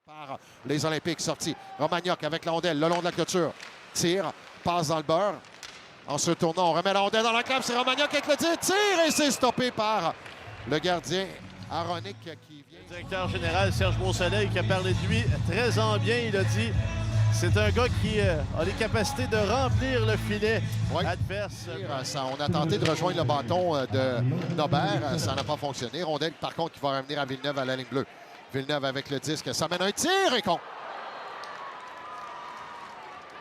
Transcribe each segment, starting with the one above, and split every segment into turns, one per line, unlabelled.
Par les Olympiques sortis. Romagnoc avec la rondelle le long de la clôture. Tire, passe dans le beurre. En se tournant, on remet la rondelle dans la clave. C'est Romagnoc avec le tir. Tire et c'est stoppé par le gardien Aronic qui vient.
Le directeur général Serge Beausoleil qui a parlé de lui très en bien. Il a dit c'est un gars qui a les capacités de remplir le filet adverse.
On a tenté de rejoindre le bâton de Nobert. Ça n'a pas fonctionné. Rondelle, par contre, qui va revenir à Villeneuve à la ligne bleue. Villeneuve avec le disque. Ça mène un tir et con.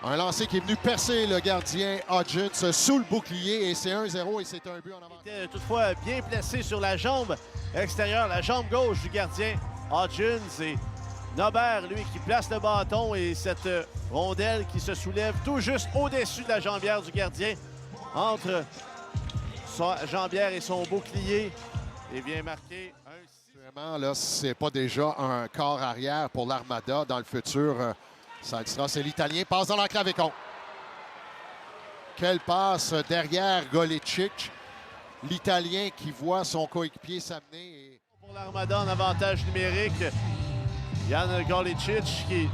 Un lancer qui est venu percer le gardien Hodgins sous le bouclier et c'est 1-0 et c'est un but en avant.
Il était toutefois bien placé sur la jambe extérieure, la jambe gauche du gardien Hodgins et Nobert, lui, qui place le bâton et cette rondelle qui se soulève tout juste au-dessus de la jambière du gardien entre sa jambière et son bouclier et vient marquer un...
Vraiment, là, c'est pas déjà un corps arrière pour l'Armada dans le futur. Ça le sera. C'est l'Italien. Passe dans l'enclave et con. Quelle passe derrière Golicic. L'Italien qui voit son coéquipier s'amener. Et...
Pour l'Armada en avantage numérique, Jan Golicic qui...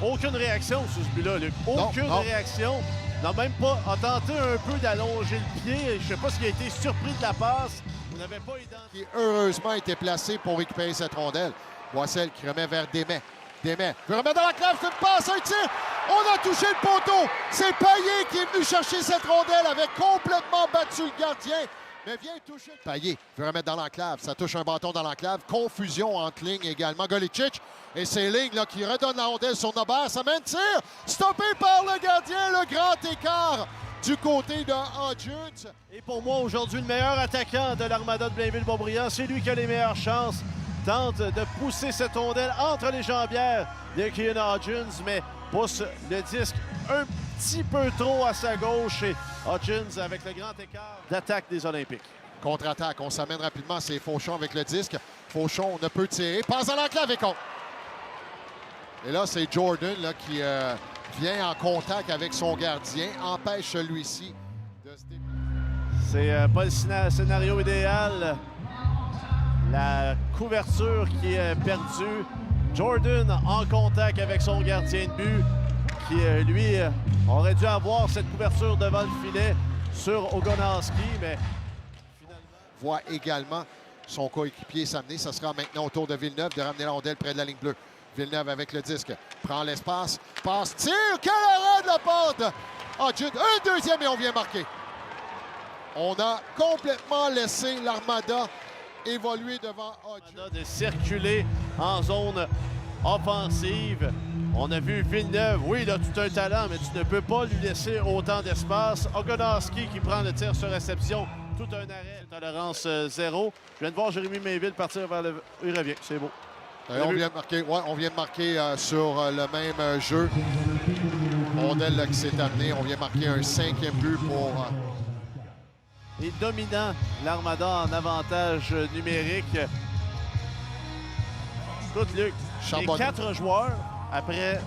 Aucune réaction sur ce but-là, Luc. Aucune réaction. N'a même pas a tenté un peu d'allonger le pied. Je ne sais pas s'il a été surpris de la passe. Vous n'avez pas identifié.
Qui heureusement été placé pour récupérer cette rondelle. Boissel qui remet vers Desmet. Desmet veut remettre dans la clave, c'est une passe, un tir. On a touché le poteau. C'est Payet qui est venu chercher cette rondelle, avait complètement battu le gardien. Mais vient toucher. Payet veut remettre dans l'enclave. Ça touche un bâton dans l'enclave. Confusion entre lignes également. Golicic et ses lignes là, qui redonnent la rondelle sur Nobert. Ça mène tir. Stoppé par le gardien. Le grand écart du côté de Hodgins.
Et pour moi, aujourd'hui, le meilleur attaquant de l'Armada de Blainville-Boisbriand, c'est lui qui a les meilleures chances. Tente de pousser cette rondelle entre les jambières de Keon Hodgins, mais pousse le disque un petit peu trop à sa gauche. Et Hodgins avec le grand écart d'attaque des Olympiques.
Contre-attaque, on s'amène rapidement. C'est Fauchon avec le disque. Fauchon ne peut tirer. Passe à l'enclave et con. Et là, c'est Jordan là, qui vient en contact avec son gardien, empêche celui-ci de se déplacer.
C'est pas le scénario idéal. La couverture qui est perdue. Jordan en contact avec son gardien de but qui, lui, aurait dû avoir cette couverture devant le filet sur Ogonowski, mais finalement...
Voit également son coéquipier s'amener. Ça sera maintenant au tour de Villeneuve de ramener la rondelle près de la ligne bleue. Villeneuve avec le disque. Prend l'espace. Passe. Tire. Quel arrêt de la part de Hodgins. Un deuxième et on vient marquer. On a complètement laissé l'Armada évoluer devant Hodgins.
De circuler en zone offensive. On a vu Villeneuve. Oui, il a tout un talent, mais tu ne peux pas lui laisser autant d'espace. Ogonowski qui prend le tir sur réception. Tout un arrêt. Tolérance 0. Je viens de voir Jérémy Mainville partir vers le... Il revient. C'est beau.
On vient de marquer sur le même jeu. Rondelle là, qui s'est amené. On vient marquer un 5e but pour...
Et dominant l'Armada en avantage numérique. Écoute, Luc, les 4 joueurs, après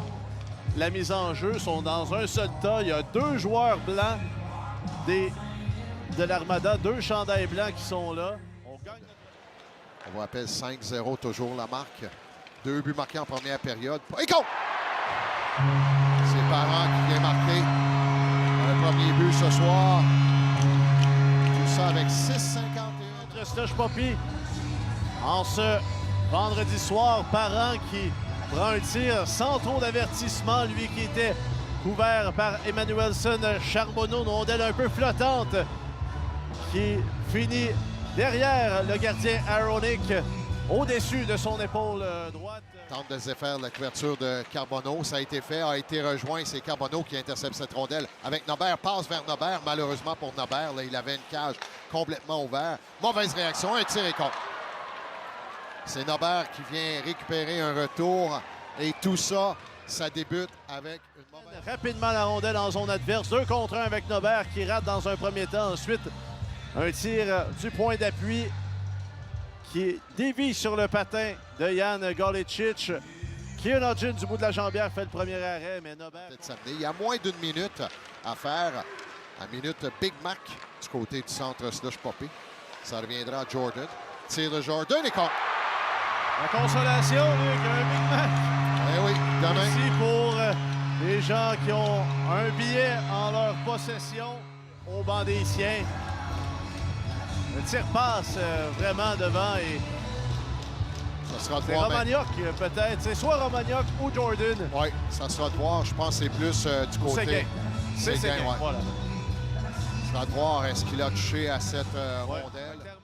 la mise en jeu, sont dans un seul tas. Il y a 2 joueurs blancs de l'Armada, 2 chandails blancs qui sont là. On gagne.
On vous rappelle 5-0, toujours la marque. 2 buts marqués en première période. Et go! C'est Parent qui vient marquer un premier but ce soir. Tout ça avec 6,51.
Slush Poppy, en ce vendredi soir, Parent qui prend un tir sans trop d'avertissement, lui qui était couvert par Emmanuelson Charbonneau, une rondelle un peu flottante qui finit derrière le gardien Aronic, au-dessus de son épaule droite.
Tente de se faire la couverture de Carbonneau. Ça a été fait, a été rejoint. C'est Carbonneau qui intercepte cette rondelle avec Nobert. Passe vers Nobert. Malheureusement pour Nobert, là, il avait une cage complètement ouverte. Mauvaise réaction, un tir et contre. C'est Nobert qui vient récupérer un retour. Et tout ça, ça débute avec une mauvaise...
Rapidement la rondelle en zone adverse. 2 contre 1 avec Nobert qui rate dans un premier temps. Ensuite, un tir du point d'appui qui dévie sur le patin de Jan Golicic. Keon Hodgins du bout de la jambière fait le premier arrêt, mais Nobert...
Il y a moins d'une minute à faire. La minute Big Mac du côté du centre Slush Poppy. Ça reviendra à Jordan. Tir de Jordan et contre.
La consolation, Luc, un Big Mac.
Évidemment.
Ici pour les gens qui ont un billet en leur possession au banc des siens. Le tir passe vraiment devant et
Ça sera de
c'est
voir.
Romagnoc peut-être. C'est soit Romagnoc ou Jordan.
Oui, ça sera de voir. Je pense que c'est plus du côté.
Séguin. C'est
Séguin,
Séguin,
ouais.
voilà.
Ça sera de voir est-ce qu'il a touché à cette
Ouais.
rondelle.